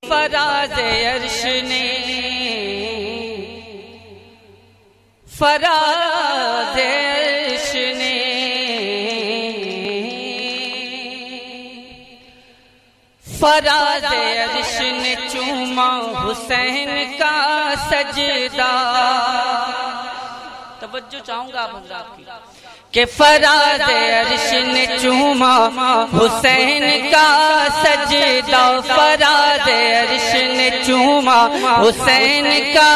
फराज़े अर्श ने, फराज़े अर्श ने, फराज़े अर्श ने चूमा हुसैन का सजदा। तवज्जो चाहूंगा आप हज़रात की कि फराज़े अर्श ने चूमा हुसैन का सजदा, फराज़े अर्श ने चूमा हुसैन का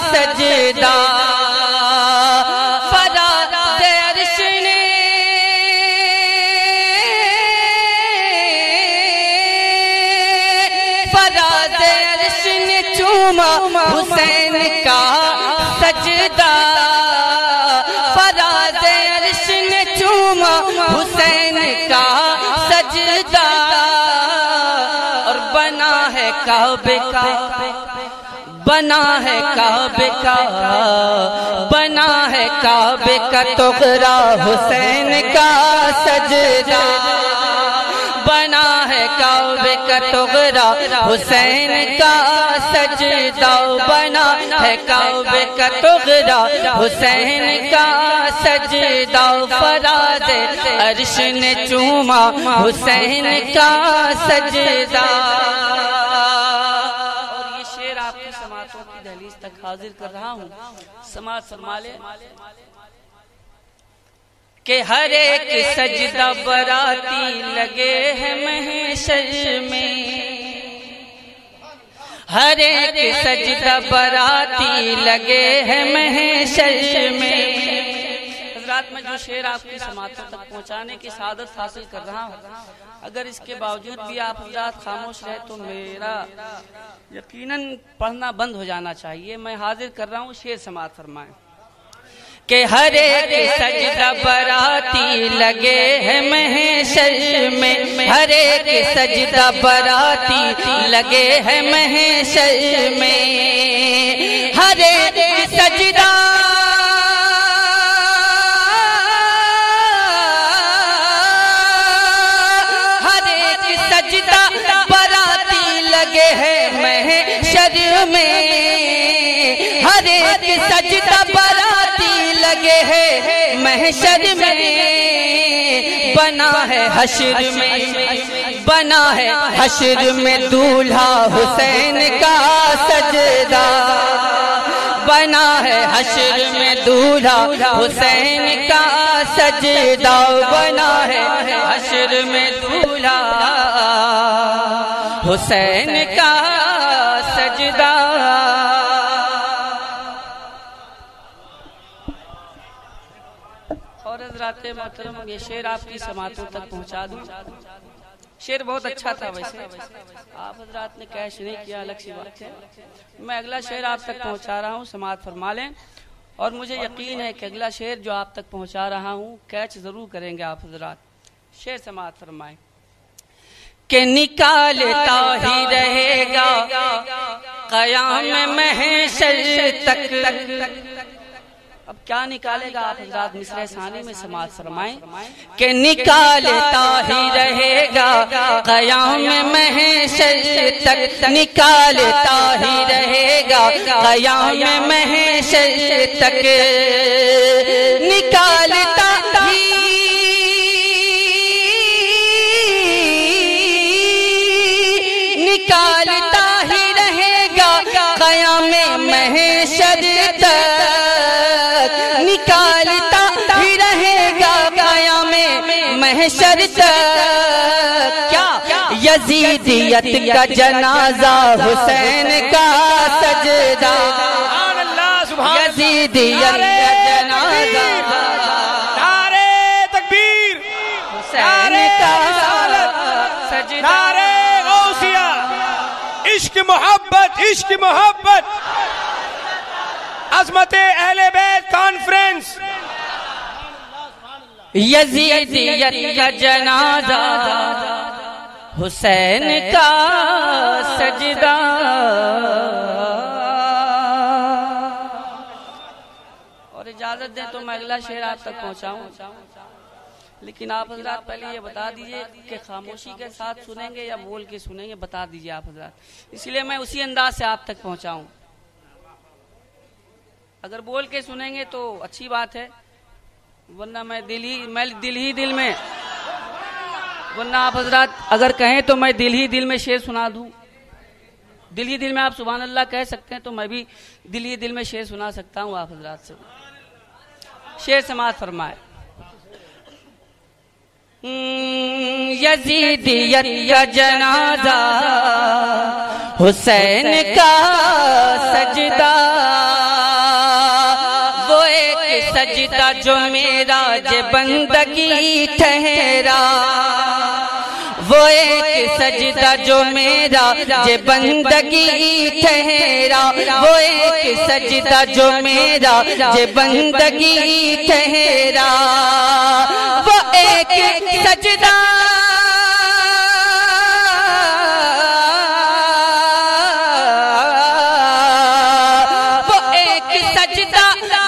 सजदा। फराज़े अर्श ने, फराज़े अर्श ने चूमा हुसैन का सजदा, फराज़े अर्श ने चूमा हुसैन का सजदा। और बना है काबे का, बना है काबे का, बना है काबे का टुकड़ा हुसैन का सजदा, बना है काबे का टुकड़ा हुसैन का सजदा, बना है काबे का टुकड़ा हुसैन का सजदा। फराज़े अर्श ने चूमा हुसैन का सजदा। और ये शेर आपकी समातों की दहलीज तक हाजिर कर रहा हूँ, समात फरमा ले कि हर एक सजदा बराती लगे है महशर में, हर एक सजदा बराती लगे है महशर में। हज़रात मैं जो शेर आपकी समातों तक पहुँचाने की सादत हासिल कर रहा हूँ, अगर इसके बावजूद भी आप हज़रात खामोश रहे तो मेरा यकीनन पढ़ना बंद हो जाना चाहिए। मैं हाजिर कर रहा हूँ, शेर समात फरमाएं कि हर एक सजदा बराती लगे है महशर में, हर एक सजदा बराती लगे है महशर में, हर एक सजदा, हर एक सजदा बराती लगे है महशर में, हर एक सजदा बराती लगे है महशर में। बना है हश्र में, बना है हश्र में दूल्हा हुसैन का सजदा, बना है हश्र में दूल्हा हुसैन का सजदा, बना है हश्र में दूल्हा हुसैन का सजदा। और हज़रात मोहतरम ये शेर आपकी समातों तक पहुंचा दूं। शेर बहुत अच्छा था, वैसे आप हज़रात ने कैश नहीं किया, अलग सी बात है। मैं अगला शेर आप तक पहुंचा रहा हूं, समात फरमा लें। और मुझे यकीन है कि अगला शेर जो आप तक पहुंचा रहा हूं कैच जरूर करेंगे आप हज़रात। शेर समात फरमाएं कि निकालता ही रहेगा क़याम महशर तक। अब क्या निकालेगा आप हज़रात मिसरे सानी में समात फरमाएं कि निकालता ही रहेगा क़याम महशर तक, निकालता ही रहेगा क़याम महशर तक, निकालता ही, निकालता ही रहेगा क़याम महशर तक, निकालता ही रहेगा क़याम महशर तक। क्या यजीदियत का जनाजा हुसैन का सजदा, यजीदियत का जनाजा, नारे तकबीर, हुसैन का सजदा, नारे गौसिया, इश्क मोहब्बत, इश्क मोहब्बत, अज़मते अहले बैत कॉन्फ्रेंस। यजीदियत का जनाजा हुसैन का सजदा। और इजाजत दें तो मैं अगला शेर आप तक पहुंचाऊं लेकिन आप हजरात पहले ये बता दीजिए कि खामोशी के साथ सुनेंगे या बोल के सुनेंगे, बता दीजिए आप हजरात, इसलिए मैं उसी अंदाज से आप तक पहुंचाऊं। अगर बोल के सुनेंगे तो अच्छी बात है, वरना मैं दिल ही दिल में वरना आप हजरात अगर कहें तो मैं दिल ही दिल में शेर सुना दूं। दिल ही दिल में आप सुभान अल्लाह कह सकते हैं, तो मैं भी दिल ही दिल में शेर सुना सकता हूं आप हजरात से। शेर समाअत फरमाए। यजीदियत का जनाजा, हुसैन का सजदा, वो एक सजदा जो मेरा जे बंदगी ठहरा, वो एक सजदा जो मेरा जे बंदगी ठहरा, वो एक सजदा जो मेरा जे बंदगी ठहरा, वो एक सजदा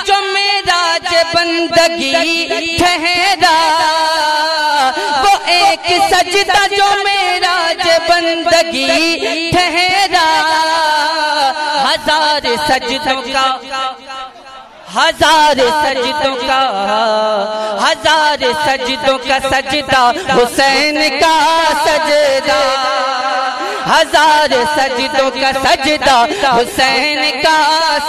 जो मेरा जे बंदगी ठहरा, वो एक सजदा जो मेरा जे बंदगी ठहरा, हजार सजदों का सजदा हुसैन का सजदा, हजार सजदों का सजदा हुसैन का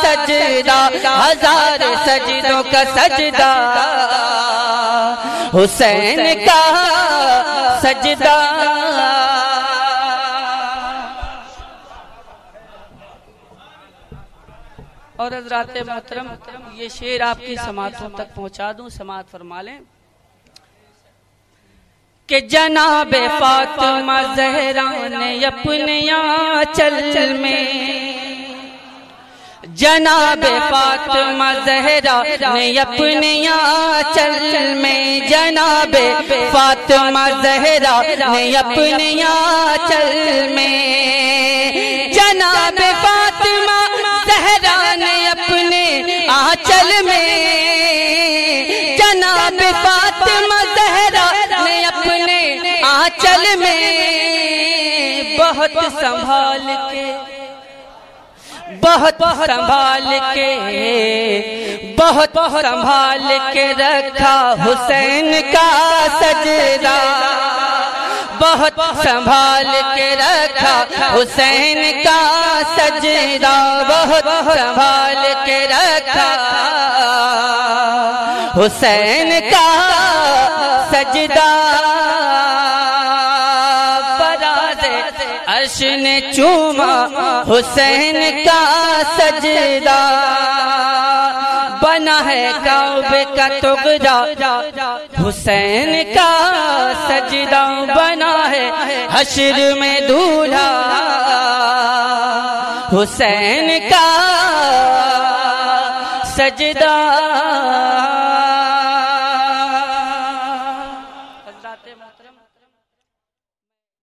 सजदा, हजार सजदों का सजदा हुसैन का सजदा। और हज़रात मोहतरम ये शेर आपकी समातों तक पहुंचा दूं, समात फरमा लें कि जनाब फातिमा ज़हरा ने अपने आंचल में, जनाब फातिमा ज़हरा ने अपने आंचल में, जनाब फातिमा ज़हरा ने अपने आंचल में, जनाब फातिमा ज़हरा ने अपने आंचल में, जनाब फातिमा ज़हरा ने अपने आंचल में, बहुत संभाल के रखा हुसैन का सजदा, बहुत संभाल के रखा हुसैन का सजदा, बहुत संभाल के रखा हुसैन का सजदा। अर्श ने चूमा हुसैन का सजदा, बना है काबे का टुकड़ा हुसैन का सजदा, बना है हश्र में दूल्हा हुसैन का सजदा।